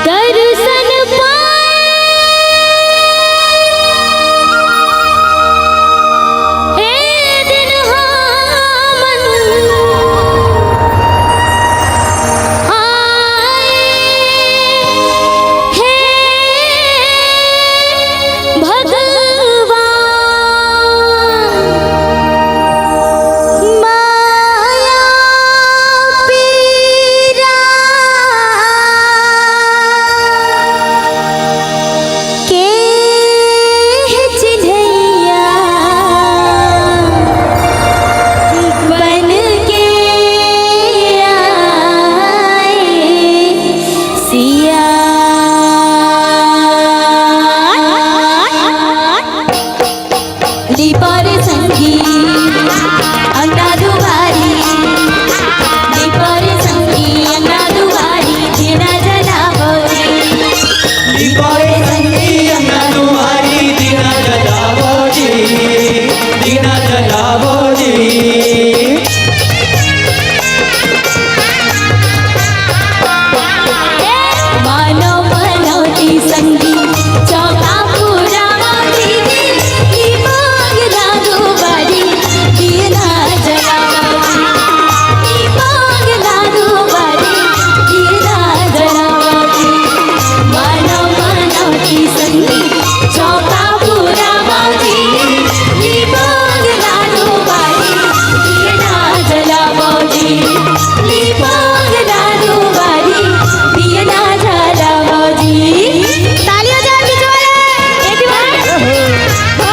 दर्शन पाए हे दिन मन आए हे भगवान माया पीरा के चिन्हैया बन के आए सिया दीपर संगी अंगा दुआरी दीपर संगी अंगा दुआरी दिना जलावो दीपोरे संगी अंगा दुआरी दिना जलावो जी, दिना जलावो जी। मानो मनोती संगी चौका पूरा दीदी दीपक लागो बारी दिना जलावो दीपक लागो बारी दिना जलावो मानो मनोती संगी चौका पूरा दीदी दीपक लागो बारी दिना जलावो दीपक लागो बारी दिना जलावो तालियां जा बीच वाले एक बार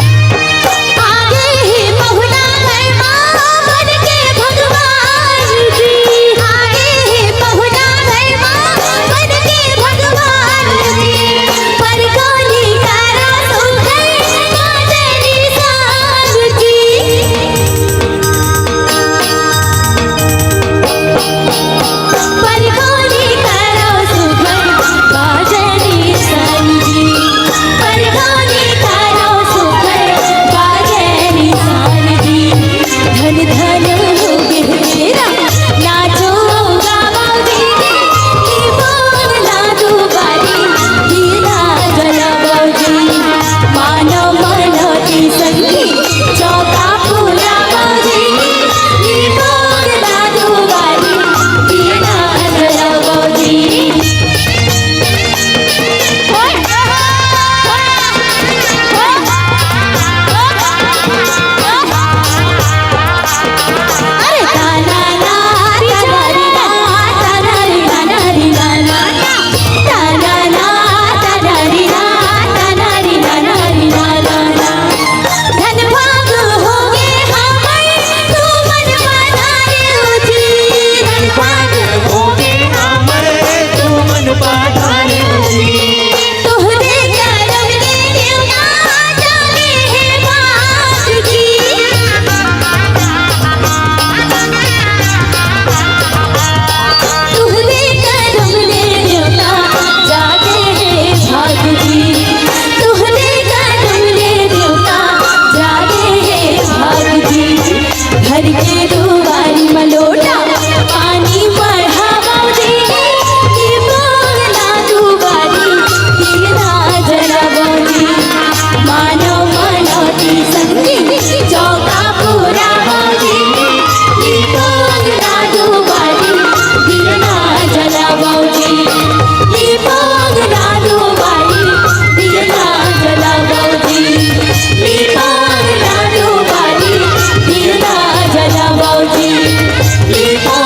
आगे ही बहुना घर मां बन के भगवान जी आगे ही बहुना घर मां बन के भगवान जी पर कोनी करा सुखै काजनी साल की पर कोनी करा सुखै काजनी साल की पर कोनी करा सुखै काजनी साल की धन धन हो मेरा नाचो गावो दीदी दीपक लागो बारी दिना जलावो मानो मनोती संगी चौका पूरा दीदी दीपक लागो बारी दिना जलावो अरे ताना ना तनारी ना तनारी तनारी ना ताना ना तनारी ना तनारी तनारी ना धन भाग होगे हमें तू मन बनाने उठी धन भाग होगे हमारे तू मन पाठाने जी, तोहरे करम ने देवता जाने है बात की तोहरे करम ने देवता जागे है भाग की तोहरे करम ने देवता जागे है भाग की घर के दुआरी मलोटा पानी बढ़ावा दीदी दीपक लागो बारी दिना जलावो मानो मनोती संगी चौका पूरा दीदी दीपक लागो बारी दिना जलावो दीपक लागो बारी दिना जलावो दीपक लागो बारी दिना जलावो दीपक